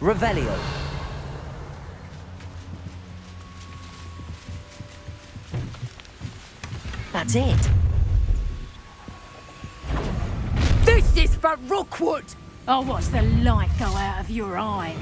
Revelio. That's it. This is for Rookwood! I'll watch the light go out of your eyes.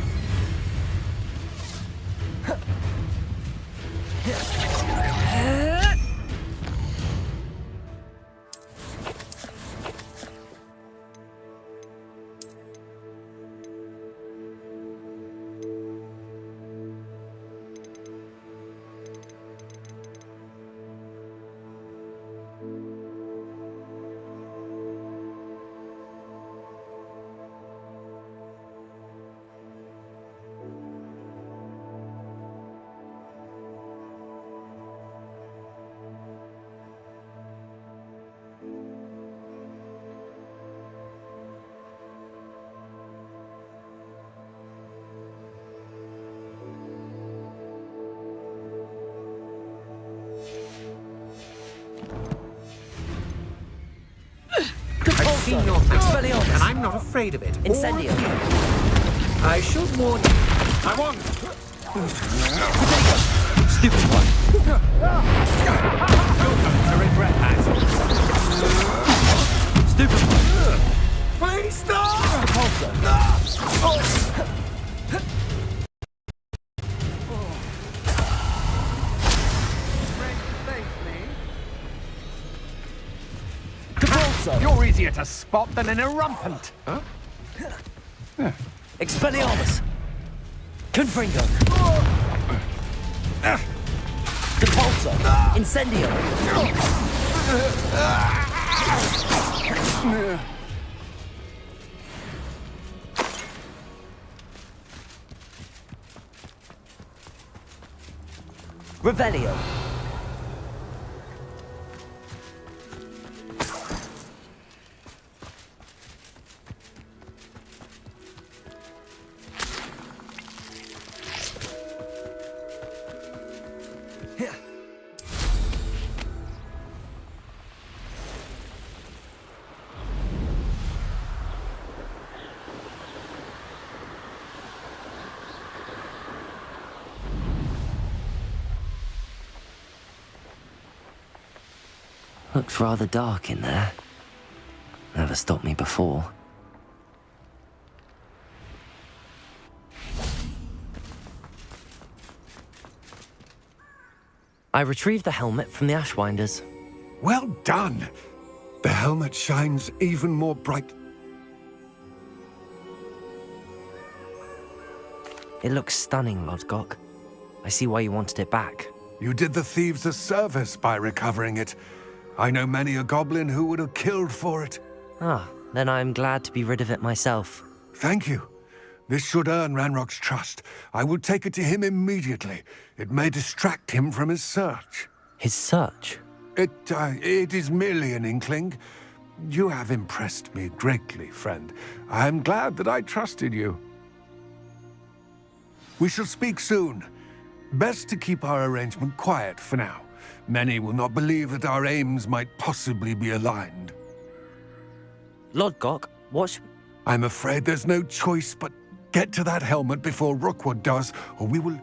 I've seen your power, and I'm not afraid of it. Incendio. I should warn you. I won! Stupid one. You're going to regret that. Stupid one. Please stop! Repulsor. Repulsor. You're easier to spot than an irrumpant. Huh? Expelliarmus. Confringo. Repulsor. Incendio. Revelio. Looks rather dark in there. Never stopped me before. I retrieved the helmet from the Ashwinders. Well done! The helmet shines even more bright. It looks stunning, Lodgok. I see why you wanted it back. You did the thieves a service by recovering it. I know many a goblin who would have killed for it. Ah, then I'm glad to be rid of it myself. Thank you. This should earn Ranrock's trust. I will take it to him immediately. It may distract him from his search. His search? It is merely an inkling. You have impressed me greatly, friend. I am glad that I trusted you. We shall speak soon. Best to keep our arrangement quiet for now. Many will not believe that our aims might possibly be aligned. Lodgok, what I'm afraid there's no choice but get to that helmet before Rookwood does, or we will...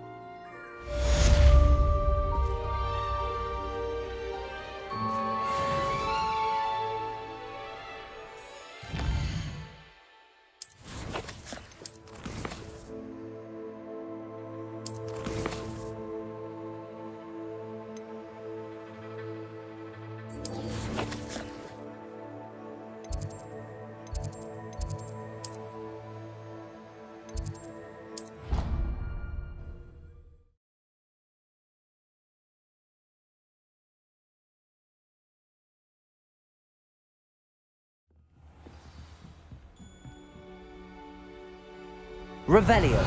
Revelio.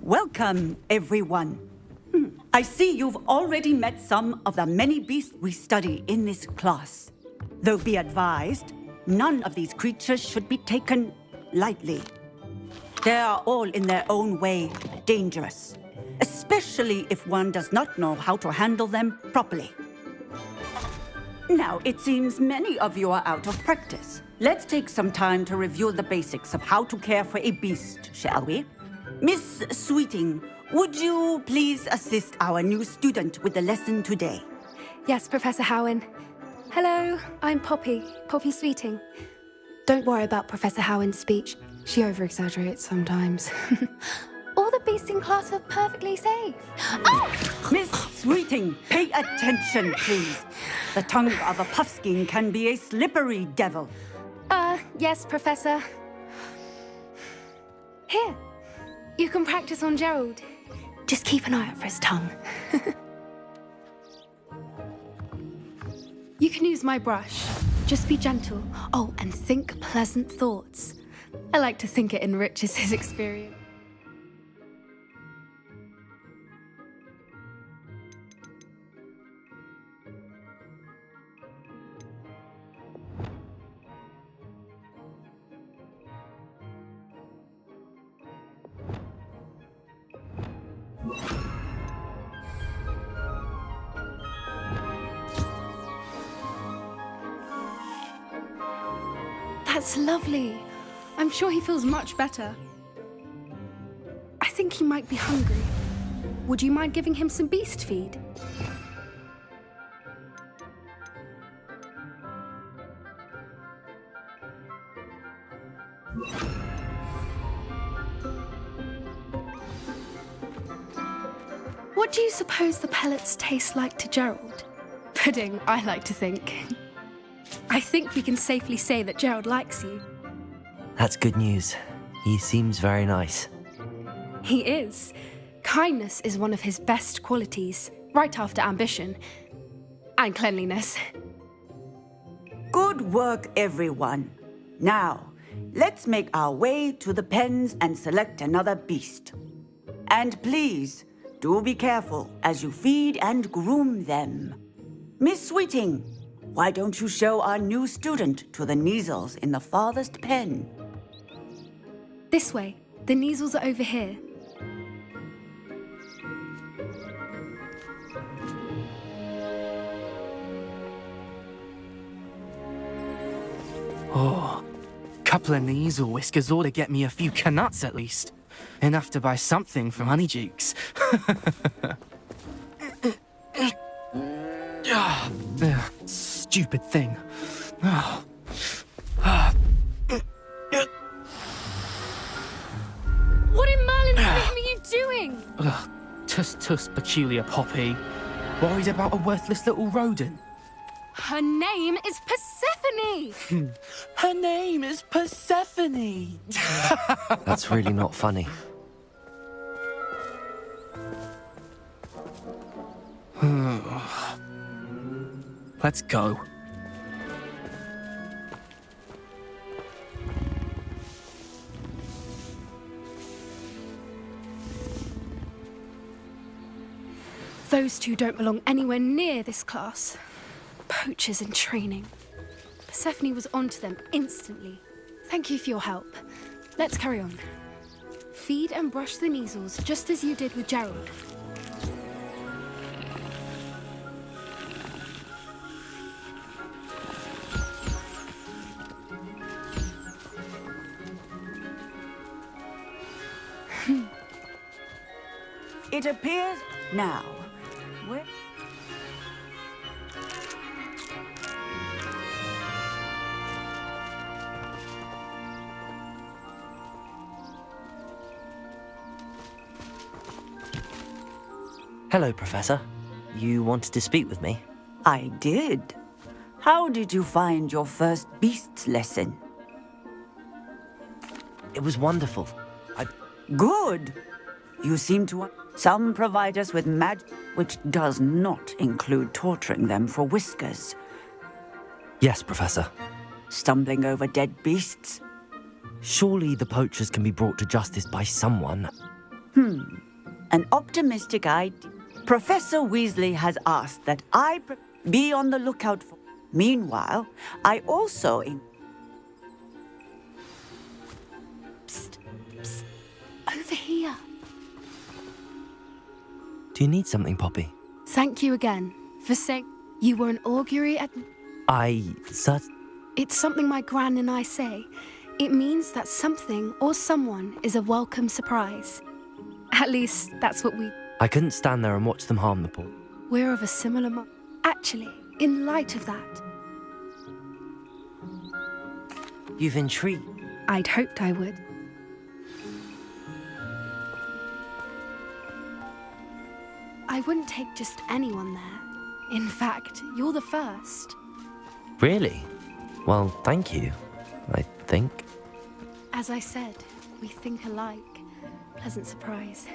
Welcome, everyone. I see you've already met some of the many beasts we study in this class. Though be advised, none of these creatures should be taken lightly. They are all in their own way dangerous, especially if one does not know how to handle them properly. Now, it seems many of you are out of practice. Let's take some time to review the basics of how to care for a beast, shall we? Miss Sweeting, would you please assist our new student with the lesson today? Yes, Professor Howen. Hello, I'm Poppy Sweeting. Don't worry about Professor Howen's speech. She over-exaggerates sometimes. All the beasts in class are perfectly safe. Oh! Miss Sweeting, pay attention, please. The tongue of a puffskein can be a slippery devil. Yes, Professor. Here, you can practice on Gerald. Just keep an eye out for his tongue. You can use my brush. Just be gentle. Oh, and think pleasant thoughts. I like to think it enriches his experience. That's lovely. I'm sure he feels much better. I think he might be hungry. Would you mind giving him some beast feed? What do you suppose the pellets taste like to Gerald? Pudding, I like to think. I think we can safely say that Gerald likes you. That's good news. He seems very nice. He is. Kindness is one of his best qualities, right after ambition. And cleanliness. Good work, everyone. Now, let's make our way to the pens and select another beast. And please, do be careful as you feed and groom them. Miss Sweeting, why don't you show our new student to the Neasels in the farthest pen? This way. The Neasels are over here. Oh, couple of Neasel whiskers ought to get me a few canuts at least. Enough to buy something from Honeydukes. Stupid thing. What in Merlin's name are you doing? Tuss, peculiar Poppy. Worried about a worthless little rodent. Her name is Persephone! Her name is Persephone! That's really not funny. Let's go. Those two don't belong anywhere near this class. Poachers in training. Persephone was onto them instantly. Thank you for your help. Let's carry on. Feed and brush the measles just as you did with Gerald. It appears now. Where? Hello, Professor. You wanted to speak with me? I did. How did you find your first beasts lesson? It was wonderful. Good. You seem to... Some provide us with magic, which does not include torturing them for whiskers. Yes, Professor. Stumbling over dead beasts. Surely the poachers can be brought to justice by someone. An optimistic idea. Professor Weasley has asked that I be on the lookout for... Meanwhile, I also... Psst, psst. Over here. Do you need something, Poppy? Thank you again for saying you were an augury at... It's something my gran and I say. It means that something or someone is a welcome surprise. At least, that's what we... I couldn't stand there and watch them harm the poor. We're of a similar... Actually, in light of that... You've intrigued. I'd hoped I would. I wouldn't take just anyone there. In fact, you're the first. Really? Well, thank you, I think. As I said, we think alike. Pleasant surprise.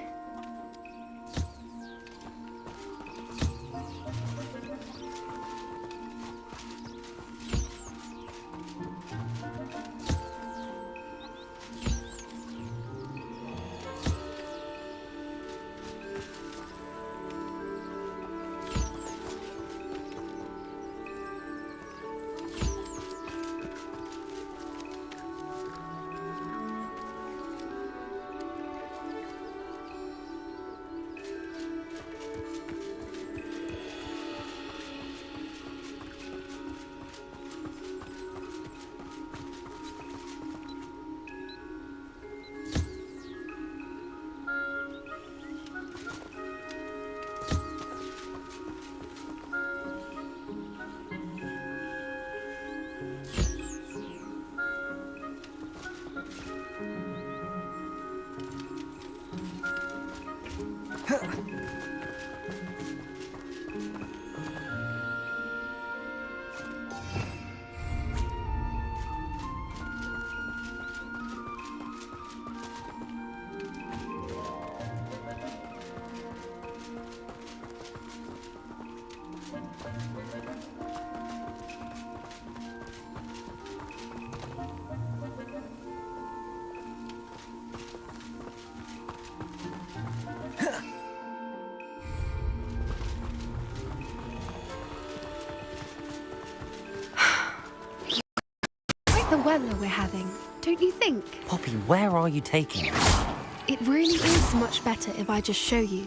The weather we're having, don't you think? Poppy, where are you taking us? It really is much better if I just show you.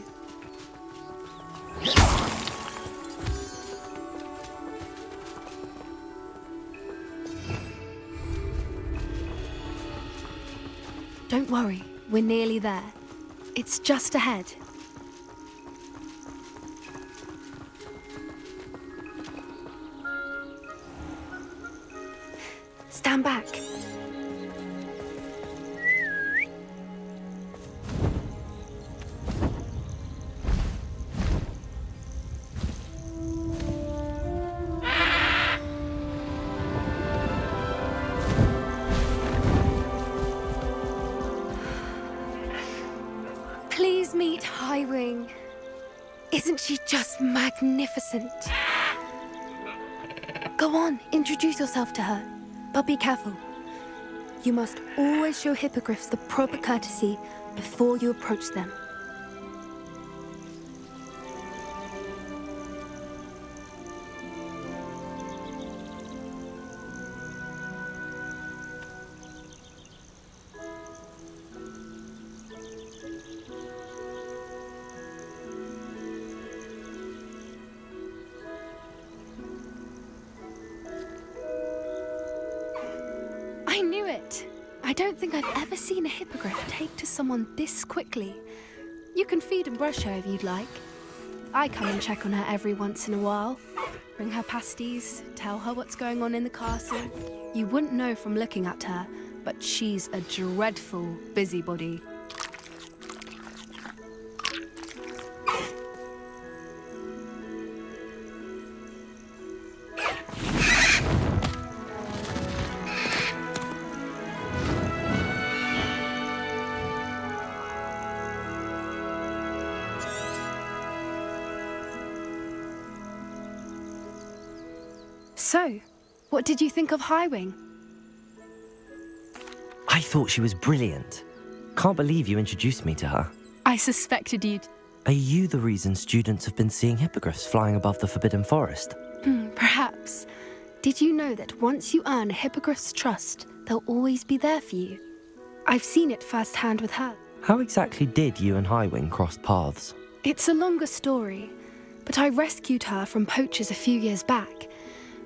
Don't worry, we're nearly there. It's just ahead. Stand back. Please meet Highwing. Isn't she just magnificent? Go on, introduce yourself to her. But be careful. You must always show hippogriffs the proper courtesy before you approach them. I knew it! I don't think I've ever seen a hippogriff take to someone this quickly. You can feed and brush her if you'd like. I come and check on her every once in a while. Bring her pasties, tell her what's going on in the castle. You wouldn't know from looking at her, but she's a dreadful busybody. So, what did you think of Highwing? I thought she was brilliant. Can't believe you introduced me to her. I suspected you'd... Are you the reason students have been seeing hippogriffs flying above the Forbidden Forest? Perhaps. Did you know that once you earn a hippogriff's trust, they'll always be there for you? I've seen it firsthand with her. How exactly did you and Highwing cross paths? It's a longer story, but I rescued her from poachers a few years back.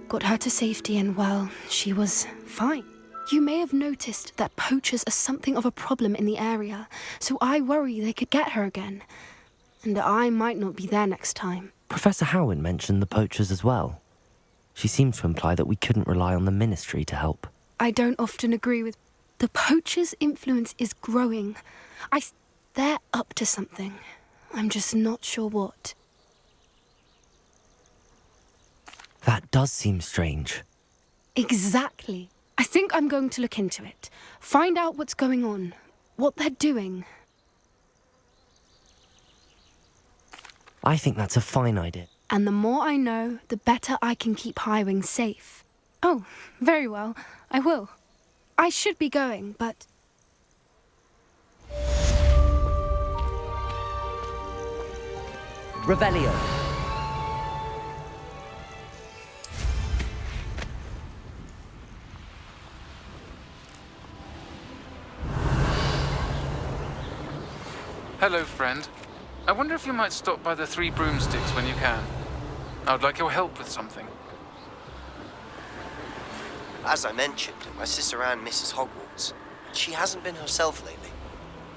Got her to safety and, well, she was fine. You may have noticed that poachers are something of a problem in the area, so I worry they could get her again. And I might not be there next time. Professor Howin mentioned the poachers as well. She seemed to imply that we couldn't rely on the Ministry to help. I don't often agree with... The poachers' influence is growing. They're up to something. I'm just not sure what. That does seem strange. Exactly. I think I'm going to look into it. Find out what's going on. What they're doing. I think that's a fine idea. And the more I know, the better I can keep Highwing safe. Oh, very well. I will. I should be going, but... Revelio. Hello, friend. I wonder if you might stop by the Three Broomsticks when you can. I would like your help with something. As I mentioned, my sister Anne misses Hogwarts. She hasn't been herself lately.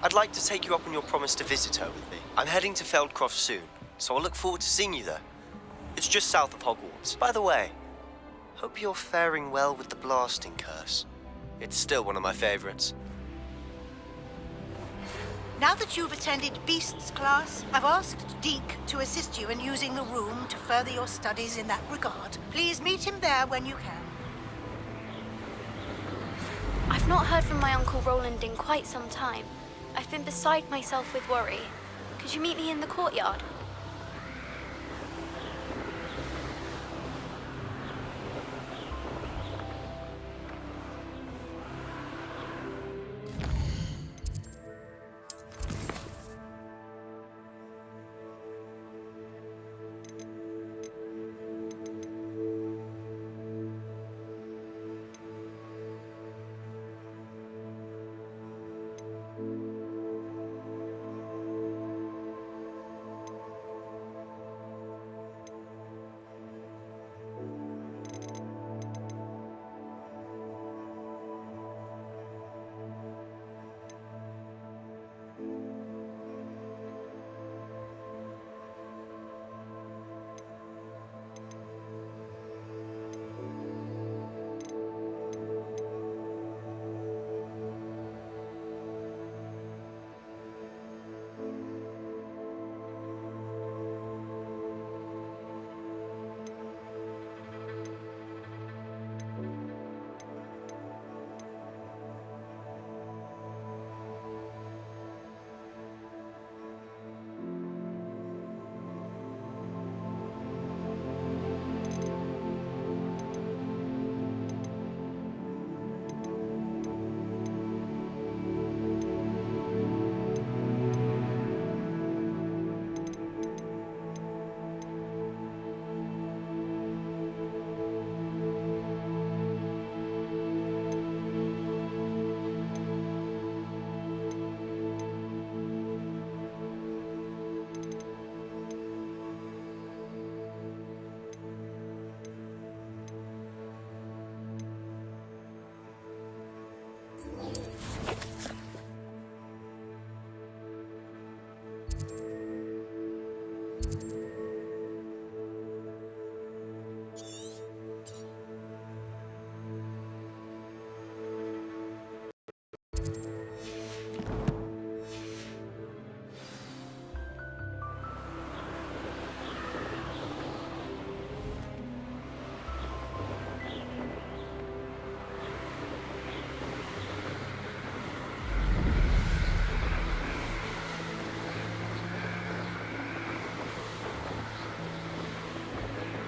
I'd like to take you up on your promise to visit her with me. I'm heading to Feldcroft soon, so I'll look forward to seeing you there. It's just south of Hogwarts. By the way, hope you're faring well with the blasting curse. It's still one of my favorites. Now that you've attended Beasts class, I've asked Deke to assist you in using the room to further your studies in that regard. Please meet him there when you can. I've not heard from my Uncle Roland in quite some time. I've been beside myself with worry. Could you meet me in the courtyard?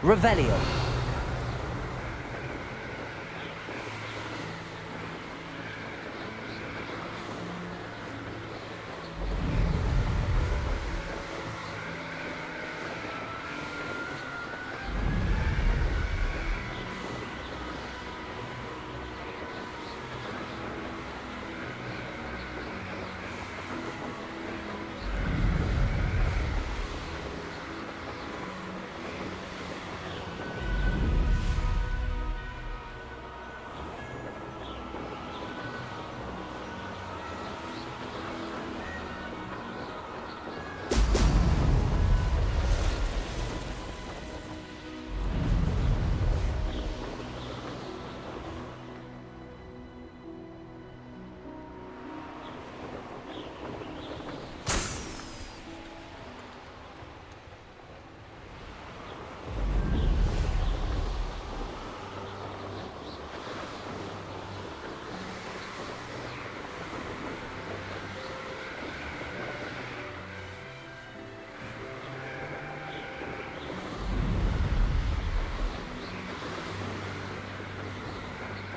Revelio.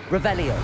Revelio.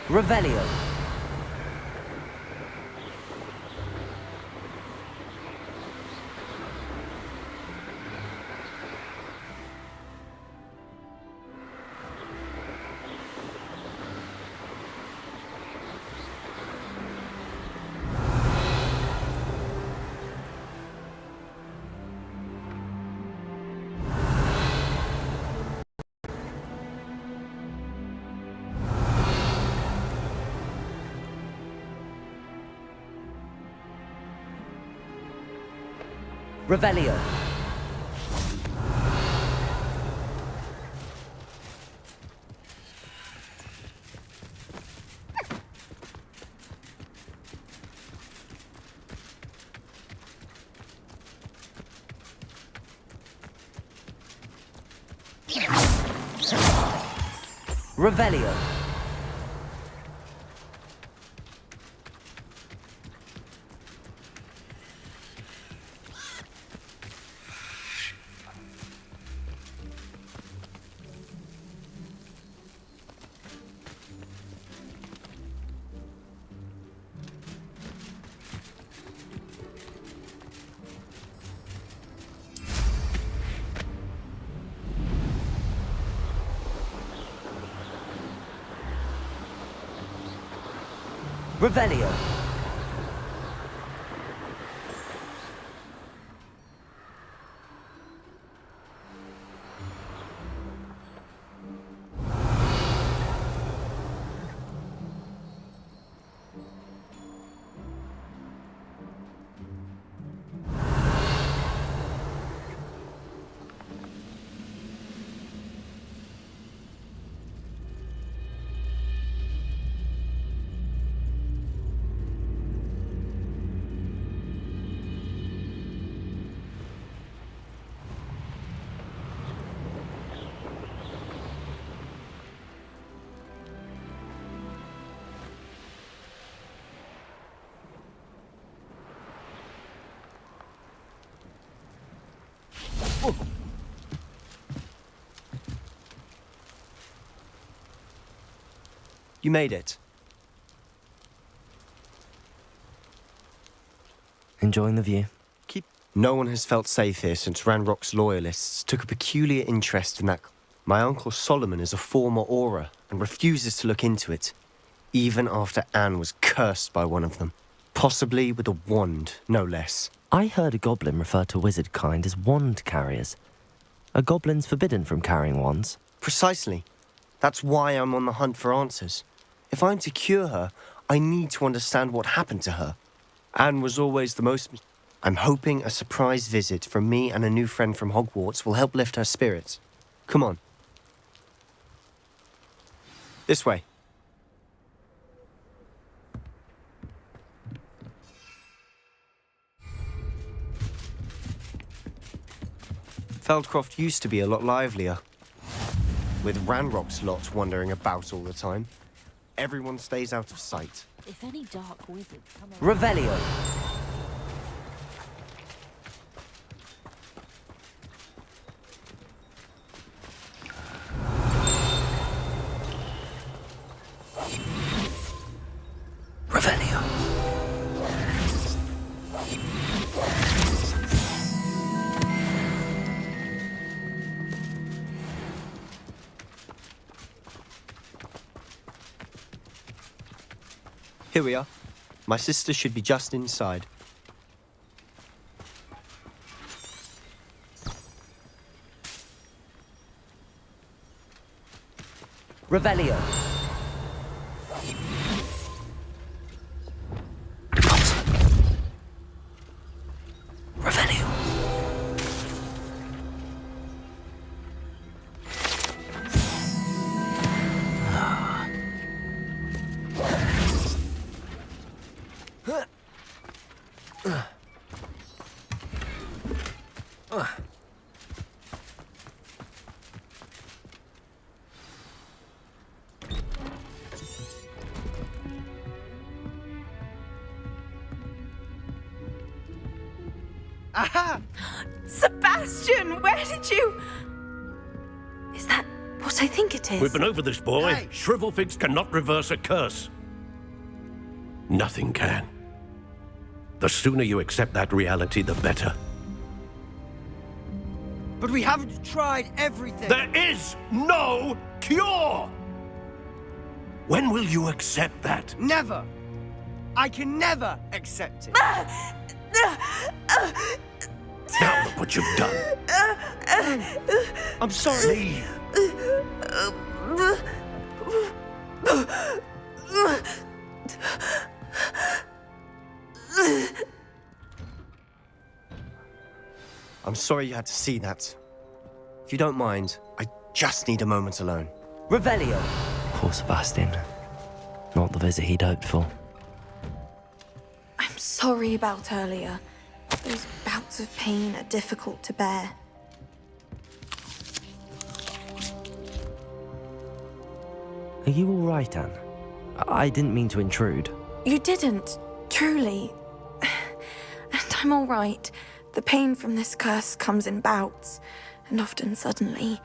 Revelio. Revelio. Revelio. Revelio. You made it. Enjoying the view? No one has felt safe here since Ranrock's loyalists took a peculiar interest in that. My uncle Solomon is a former Auror and refuses to look into it, even after Anne was cursed by one of them. Possibly with a wand, no less. I heard a goblin refer to wizard kind as wand carriers. Are goblins forbidden from carrying wands? Precisely. That's why I'm on the hunt for answers. If I'm to cure her, I need to understand what happened to her. Anne was always the most... I'm hoping a surprise visit from me and a new friend from Hogwarts will help lift her spirits. Come on. This way. Feldcroft used to be a lot livelier, with Ranrock's lot wandering about all the time. Everyone stays out of sight. If any dark wizard come Revelio. Revelio. Here we are. My sister should be just inside. Revelio. Revelio. Aha! Sebastian, where did you... Is that what I think it is? We've been over this, boy. Hey. Shrivelfigs cannot reverse a curse. Nothing can. The sooner you accept that reality, the better. But we haven't tried everything. There is no cure! When will you accept that? Never. I can never accept it. Now look what you've done. I'm sorry. Leave. I'm sorry you had to see that. If you don't mind, I just need a moment alone. Revelio. Poor Sebastian. Not the visit he'd hoped for. I'm sorry about earlier. Those bouts of pain are difficult to bear. Are you all right, Anne? I didn't mean to intrude. You didn't, truly. And I'm all right. The pain from this curse comes in bouts, and often suddenly.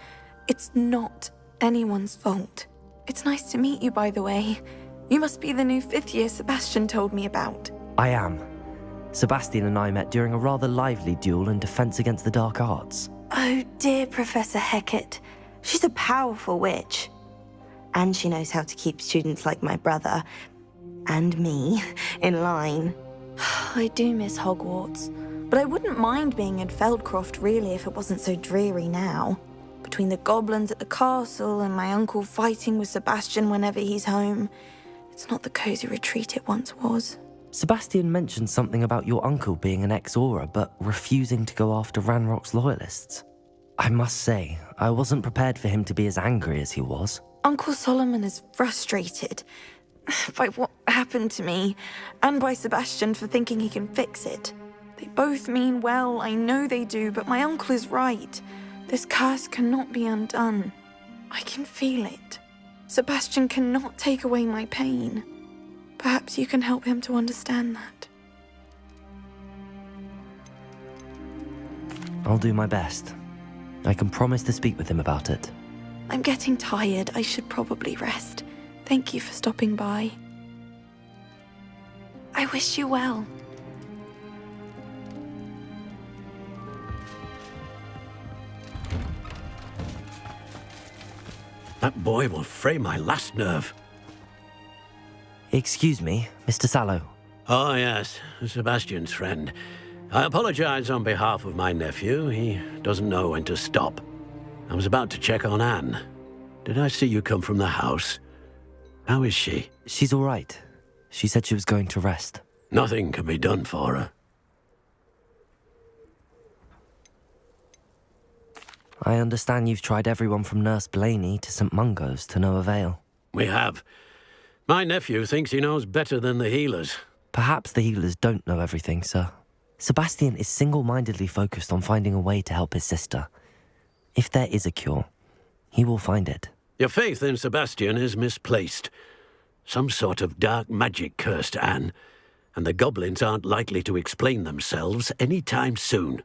It's not anyone's fault. It's nice to meet you, by the way. You must be the new 5th year Sebastian told me about. I am. Sebastian and I met during a rather lively duel in Defense Against the Dark Arts. Oh dear, Professor Hecat. She's a powerful witch. And she knows how to keep students like my brother, and me, in line. I do miss Hogwarts, but I wouldn't mind being in Feldcroft really if it wasn't so dreary now. Between the goblins at the castle and my uncle fighting with Sebastian whenever he's home, it's not the cozy retreat it once was. Sebastian mentioned something about your uncle being an ex-Aura, but refusing to go after Ranrock's loyalists. I must say, I wasn't prepared for him to be as angry as he was. Uncle Solomon is frustrated by what happened to me, and by Sebastian for thinking he can fix it. They both mean well, I know they do, but my uncle is right. This curse cannot be undone. I can feel it. Sebastian cannot take away my pain. Perhaps you can help him to understand that. I'll do my best. I can promise to speak with him about it. I'm getting tired. I should probably rest. Thank you for stopping by. I wish you well. That boy will fray my last nerve. Excuse me, Mr. Sallow. Oh, yes, Sebastian's friend. I apologize on behalf of my nephew. He doesn't know when to stop. I was about to check on Anne. Did I see you come from the house? How is she? She's all right. She said she was going to rest. Nothing can be done for her. I understand you've tried everyone from Nurse Blaney to St. Mungo's to no avail. We have. My nephew thinks he knows better than the healers. Perhaps the healers don't know everything, sir. Sebastian is single-mindedly focused on finding a way to help his sister. If there is a cure, he will find it. Your faith in Sebastian is misplaced. Some sort of dark magic cursed Anne, and the goblins aren't likely to explain themselves any time soon.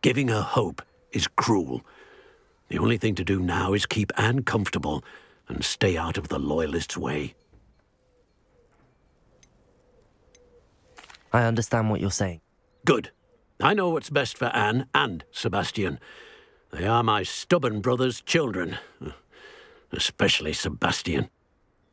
Giving her hope is cruel. The only thing to do now is keep Anne comfortable and stay out of the Loyalists' way. I understand what you're saying. Good. I know what's best for Anne and Sebastian. They are my stubborn brother's children. Especially Sebastian.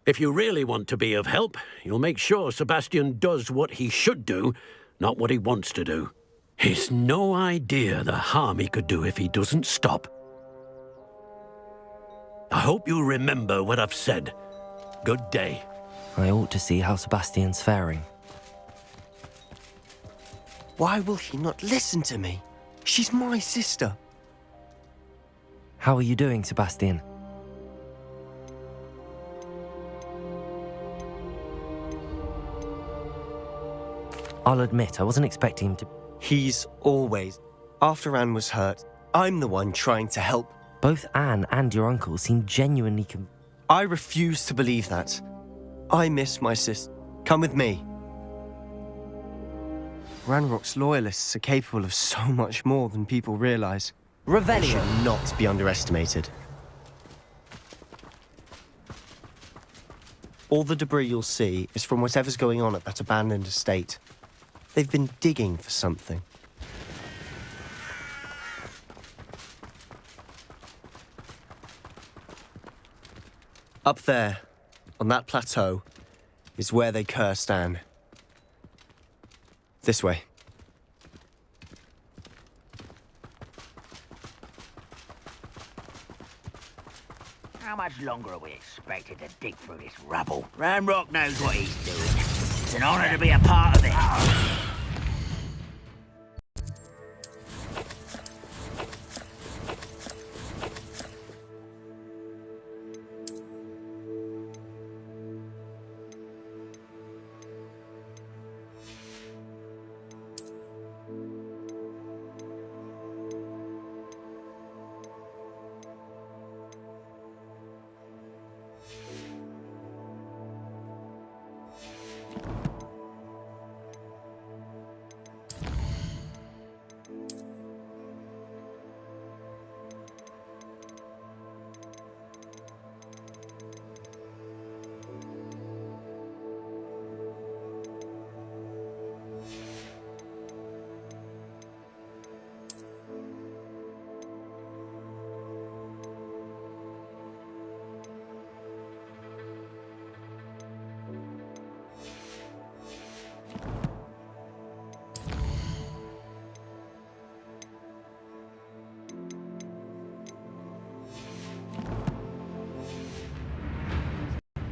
If you really want to be of help, you'll make sure Sebastian does what he should do, not what he wants to do. He's no idea the harm he could do if he doesn't stop. I hope you remember what I've said. Good day. I ought to see how Sebastian's faring. Why will he not listen to me? She's my sister. How are you doing, Sebastian? I'll admit, I wasn't expecting him to... He's always... After Anne was hurt, I'm the one trying to help. Both Anne and your uncle seem genuinely I refuse to believe that. I miss my sister. Come with me. Ranrock's Loyalists are capable of so much more than people realize. They should not be underestimated. All the debris you'll see is from whatever's going on at that abandoned estate. They've been digging for something. Up there, on that plateau, is where they cursed Anne. This way. How much longer are we expected to dig through this rubble? Ranrock knows what he's doing. It's an honor to be a part of it.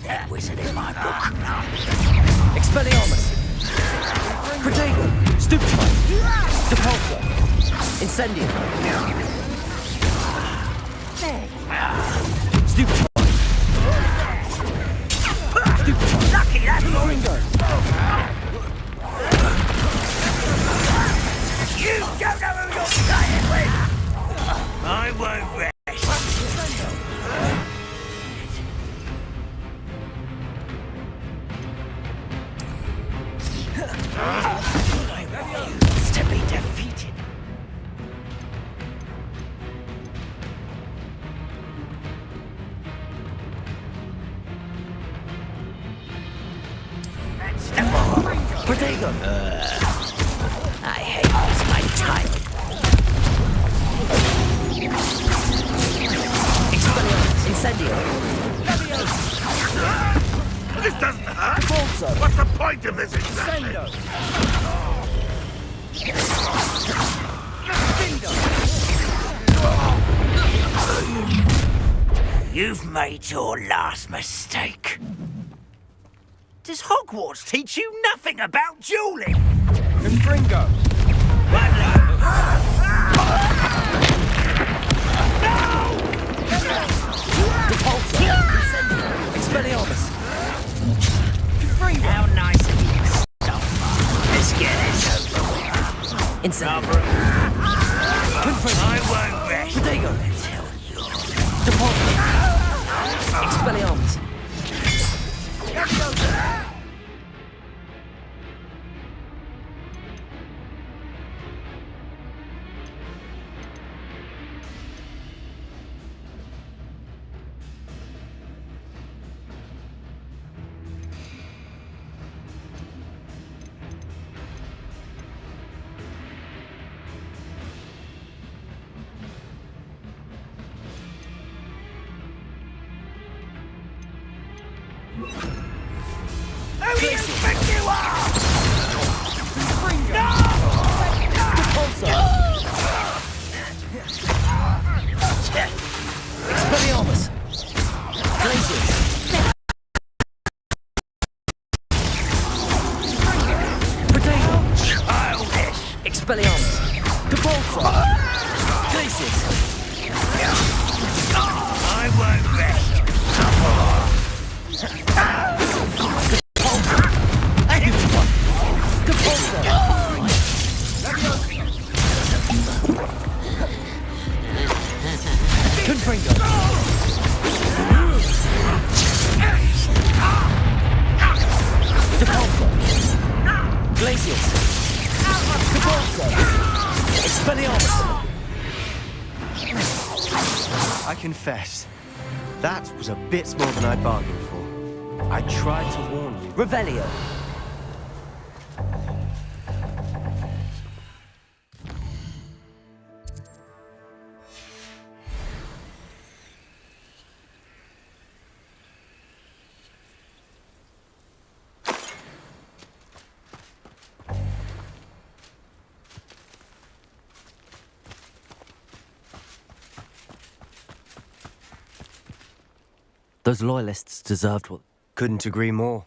Dead wizard in my book. Expelliarmus! Protego! Stupefy! Depulsor! Incendium! Stupefy! Stupefy! Lucky that's Ringo! You don't know who you're playing with! I won't rest. To be defeated. Protego! I hate this my time. Expelliarmus! Incendio! This doesn't hurt. What's the point of this exactly? You've made your last mistake. Does Hogwarts teach you nothing about dueling? Confringo! No! Who do you think you are? Expelliarmus! Glacius! Potato! Childish! Expelliarmus! Depulso! Glacius! I won't rest. Depulso! Confringo! Depulso! Glacius! Depulso! Expelliarmus! I confess, that was a bit more than I bargained for. I tried to warn you. Revelio! Those loyalists deserved what... Couldn't agree more.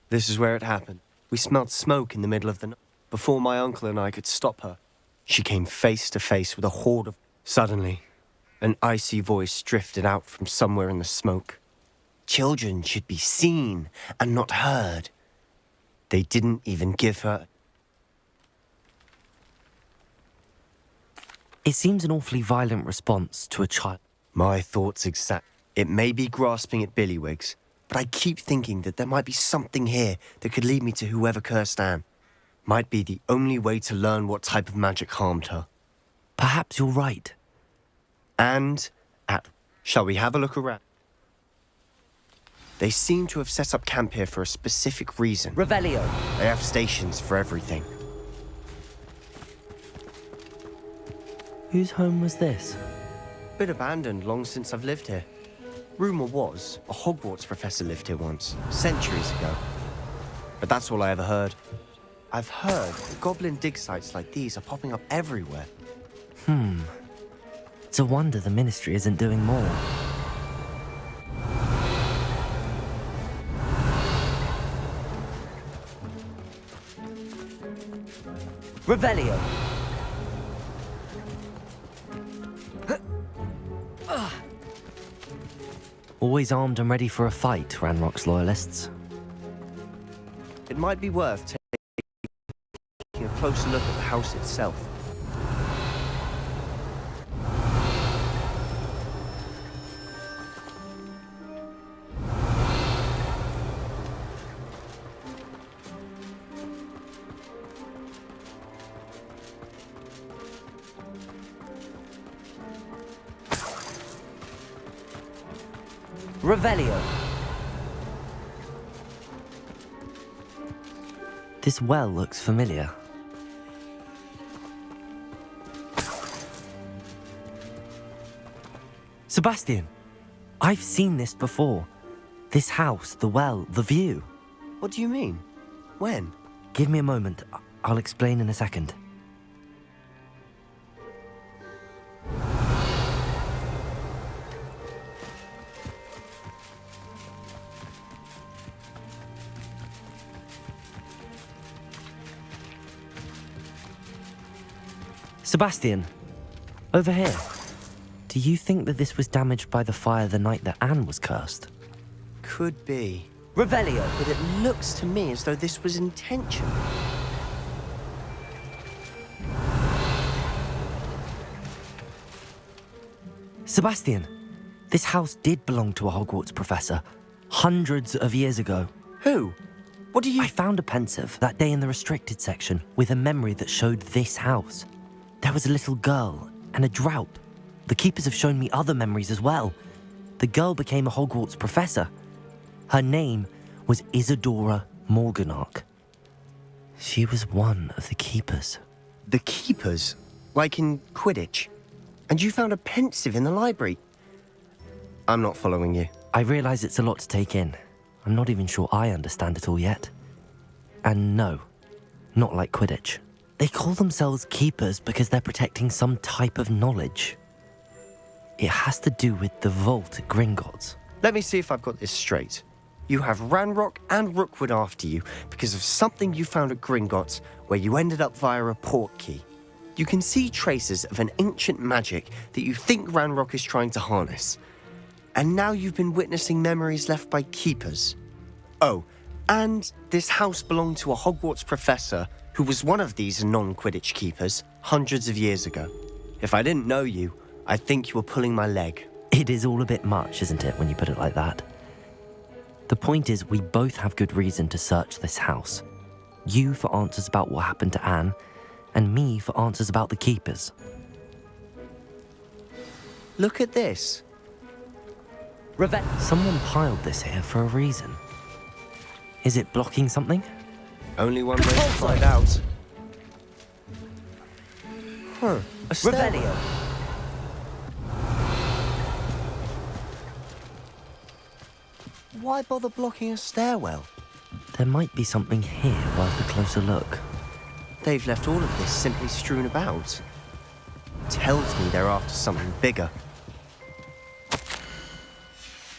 This is where it happened. We smelled smoke in the middle of the night. Before my uncle and I could stop her, she came face to face with a horde of... Suddenly, an icy voice drifted out from somewhere in the smoke. Children should be seen and not heard. They didn't even give her... It seems an awfully violent response to a child. My thoughts exact. It may be grasping at Billywigs, but I keep thinking that there might be something here that could lead me to whoever cursed Anne. Might be the only way to learn what type of magic harmed her. Perhaps you're right. And shall we have a look around? They seem to have set up camp here for a specific reason. Revelio! They have stations for everything. Whose home was this? Been abandoned long since I've lived here. Rumour was a Hogwarts professor lived here once, centuries ago. But that's all I ever heard. I've heard that goblin dig sites like these are popping up everywhere. It's a wonder the Ministry isn't doing more. Revelio! Always armed and ready for a fight, Ranrock's loyalists. It might be worth taking a closer look at the house itself. Revelio! This well looks familiar. Sebastian! I've seen this before. This house, the well, the view. What do you mean? When? Give me a moment. I'll explain in a second. Sebastian, over here. Do you think that this was damaged by the fire the night that Anne was cursed? Could be. Revelio! But it looks to me as though this was intentional. Sebastian, this house did belong to a Hogwarts professor, hundreds of years ago. Who? What do you... I found a pensive that day in the restricted section with a memory that showed this house. There was a little girl and a drought. The keepers have shown me other memories as well. The girl became a Hogwarts professor. Her name was Isadora Morganach. She was one of the keepers. The keepers? Like in Quidditch? And you found a pensive in the library? I'm not following you. I realize it's a lot to take in. I'm not even sure I understand it all yet. And no, not like Quidditch. They call themselves keepers because they're protecting some type of knowledge. It has to do with the vault at Gringotts. Let me see if I've got this straight. You have Ranrock and Rookwood after you because of something you found at Gringotts where you ended up via a Portkey. You can see traces of an ancient magic that you think Ranrock is trying to harness. And now you've been witnessing memories left by keepers. Oh, and this house belonged to a Hogwarts professor who was one of these non-Quidditch keepers hundreds of years ago. If I didn't know you, I'd think you were pulling my leg. It is all a bit much, isn't it, when you put it like that? The point is, we both have good reason to search this house. You for answers about what happened to Anne, and me for answers about the keepers. Look at this. Someone piled this here for a reason. Is it blocking something? Only one way to find out. Huh. A stairwell. Why bother blocking a stairwell? There might be something here worth a closer look. They've left all of this simply strewn about. Tells me they're after something bigger.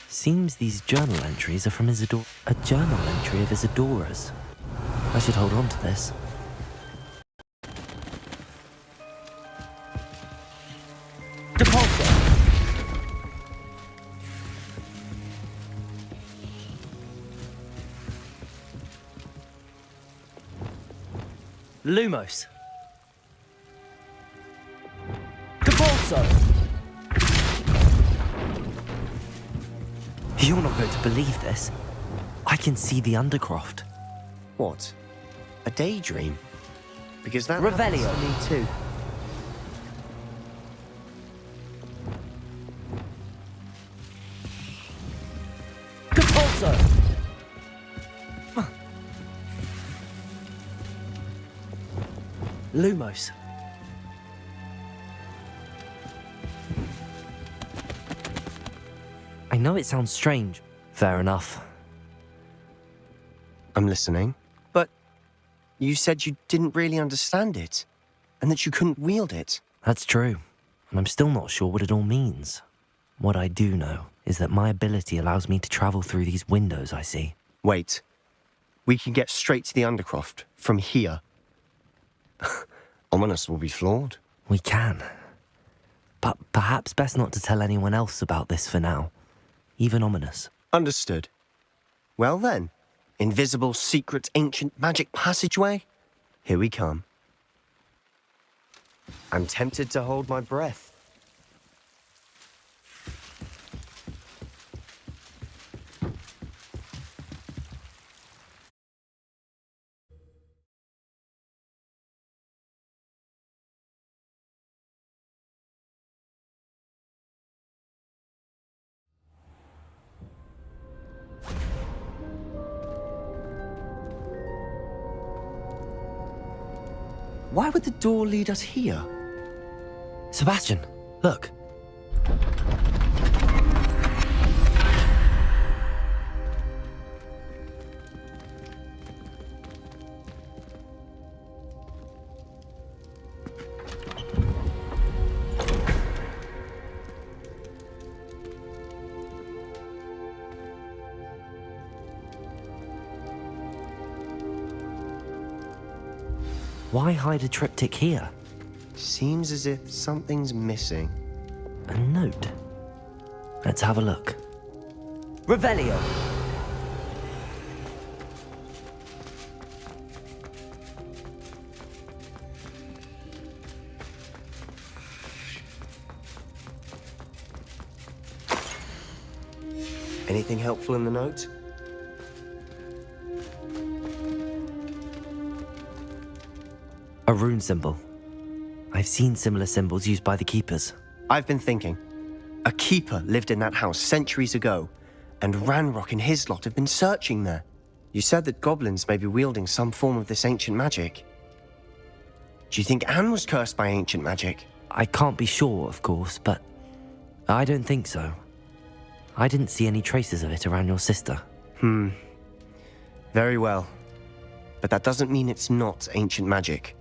Seems these journal entries are from Isidore. A journal entry of Isidora's. I should hold on to this. Depulsor! Lumos. Depulsor! You're not going to believe this. I can see the Undercroft. What? A daydream? Because that Revelio. happens to me too. Depulsor! Lumos. I know it sounds strange. Fair enough. I'm listening. But you said you didn't really understand it, and that you couldn't wield it. That's true, and I'm still not sure what it all means. What I do know is that my ability allows me to travel through these windows I see. Wait. We can get straight to the Undercroft from here. Ominous will be floored. We can. But perhaps best not to tell anyone else about this for now. Even Ominous. Understood. Well then, invisible, secret, ancient magic passageway? Here we come. I'm tempted to hold my breath. Why would the door lead us here? Sebastian, look. Why hide a triptych here? Seems as if something's missing. A note. Let's have a look. Revelio. Anything helpful in the note? A rune symbol. I've seen similar symbols used by the keepers. I've been thinking. A keeper lived in that house centuries ago, and Ranrock and his lot have been searching there. You said that goblins may be wielding some form of this ancient magic. Do you think Anne was cursed by ancient magic? I can't be sure, of course, but I don't think so. I didn't see any traces of it around your sister. Very well. But that doesn't mean it's not ancient magic.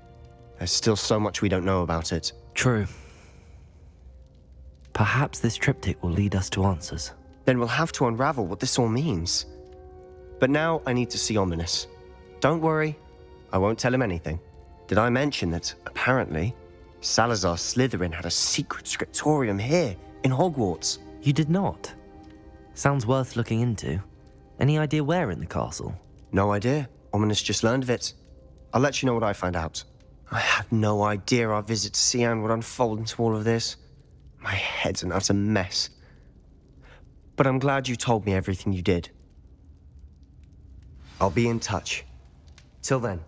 There's still so much we don't know about it. True. Perhaps this triptych will lead us to answers. Then we'll have to unravel what this all means. But now I need to see Ominous. Don't worry, I won't tell him anything. Did I mention that, apparently, Salazar Slytherin had a secret scriptorium here, in Hogwarts? You did not? Sounds worth looking into. Any idea where in the castle? No idea. Ominous just learned of it. I'll let you know what I find out. I had no idea our visit to Cian would unfold into all of this. My head's an utter mess. But I'm glad you told me everything you did. I'll be in touch. Till then.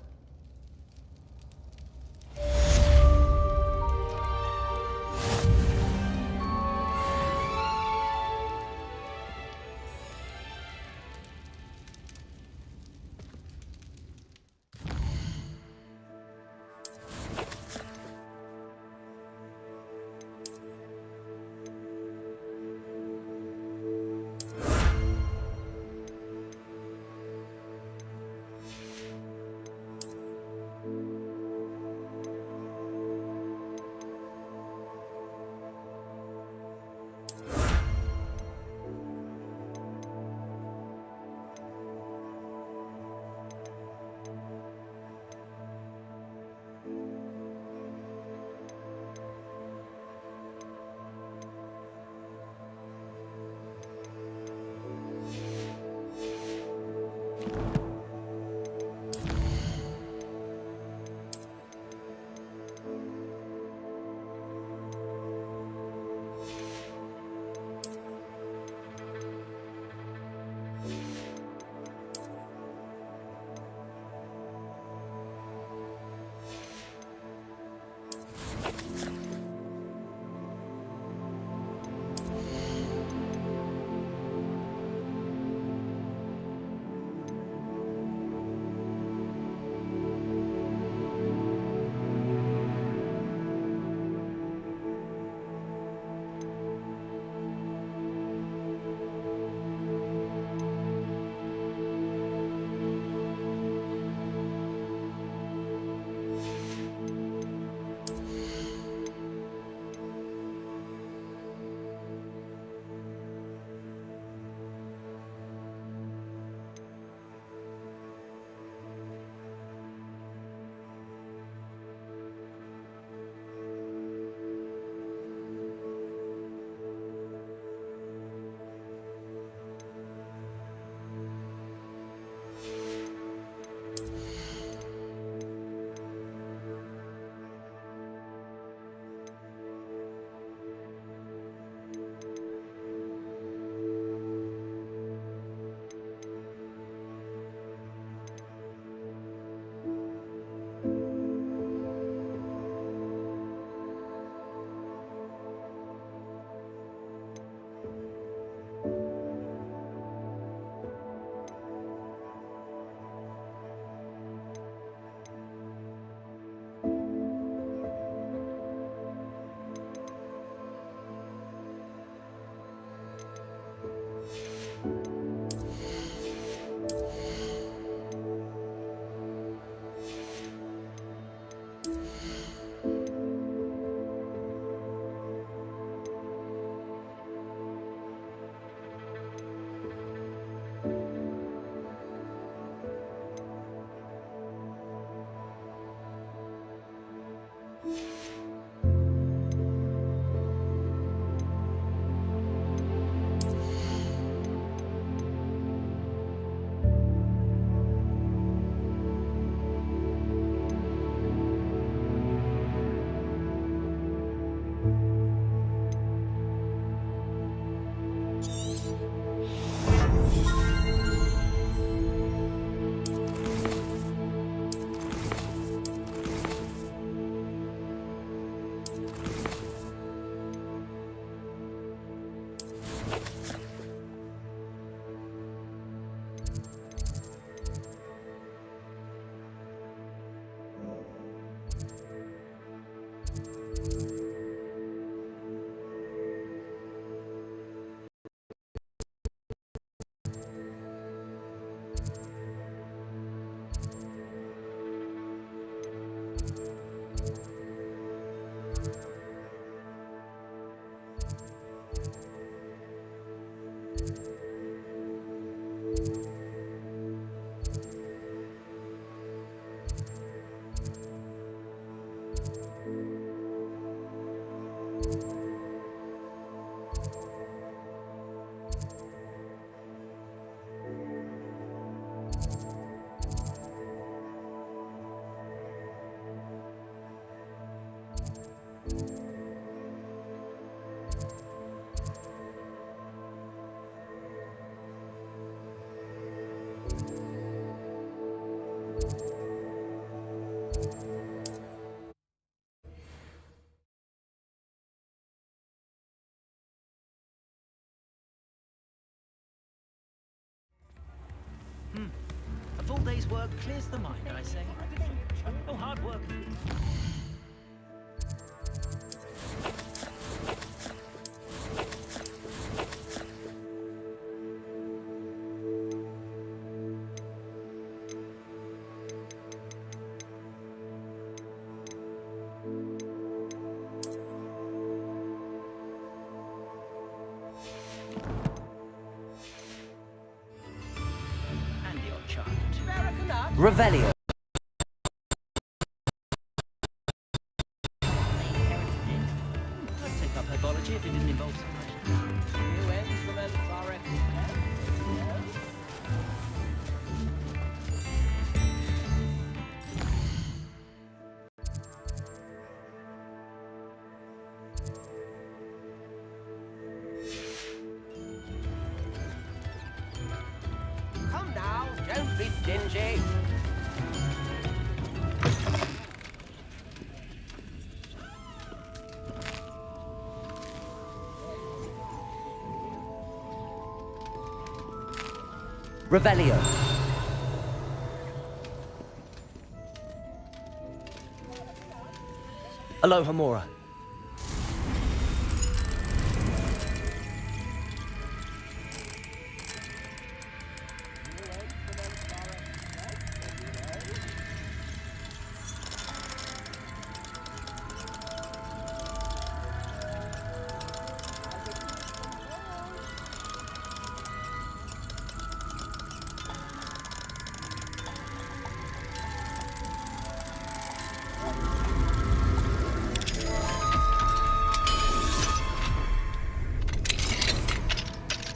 A full day's work clears the mind, I say. Oh, hard work. Revelio. I'd take up herbology if it didn't involve so much. New instruments are recommended. Come now, don't be stingy. Revelio. Aloha Mora.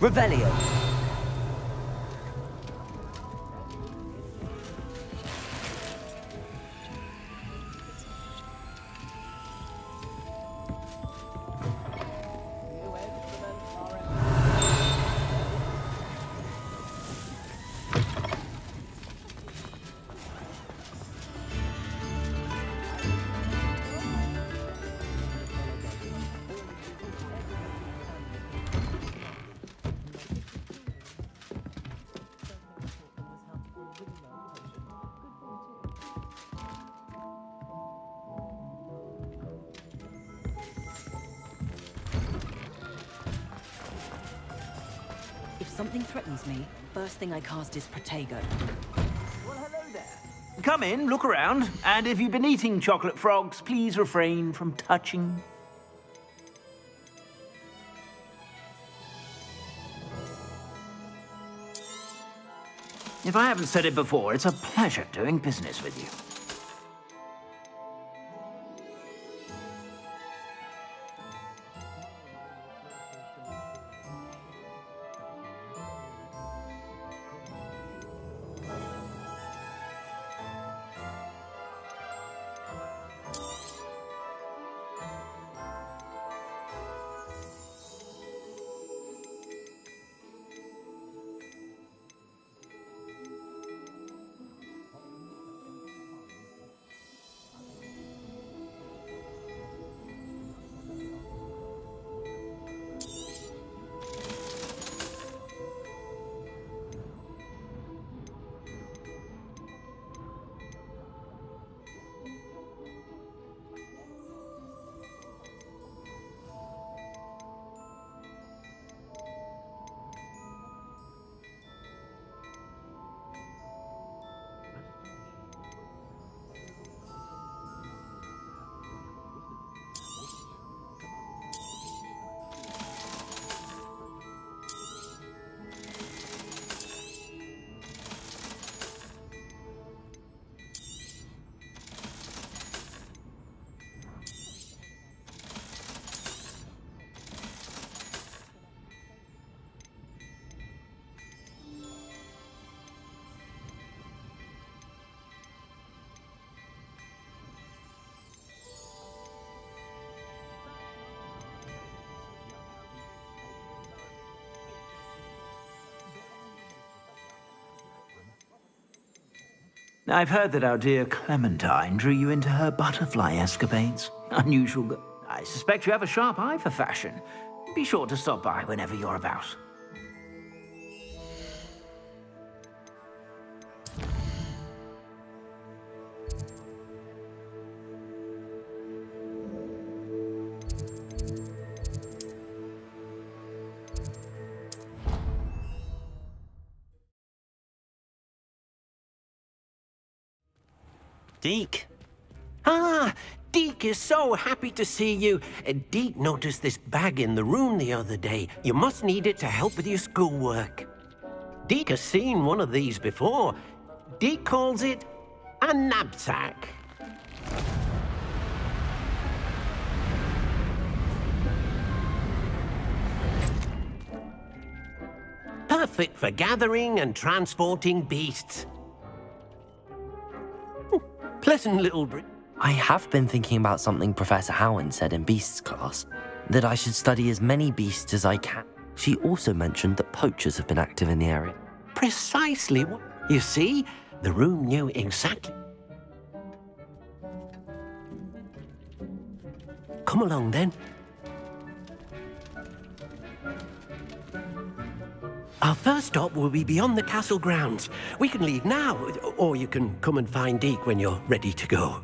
Revelio. If something threatens me, first thing I cast is Protego. Well, hello there. Come in, look around, and if you've been eating chocolate frogs, please refrain from touching. If I haven't said it before, it's a pleasure doing business with you. I've heard that our dear Clementine drew you into her butterfly escapades. Unusual. I suspect you have a sharp eye for fashion. Be sure to stop by whenever you're about. Deke. Ah, Deke is so happy to see you. Deke noticed this bag in the room the other day. You must need it to help with your schoolwork. Deke has seen one of these before. Deke calls it a knapsack. Perfect for gathering and transporting beasts. Pleasant little I have been thinking about something Professor Howen said in Beasts class, that I should study as many beasts as I can. She also mentioned that poachers have been active in the area. Precisely what... You see, the room knew exactly... Come along, then. Our first stop will be beyond the castle grounds. We can leave now, or you can come and find Deke when you're ready to go.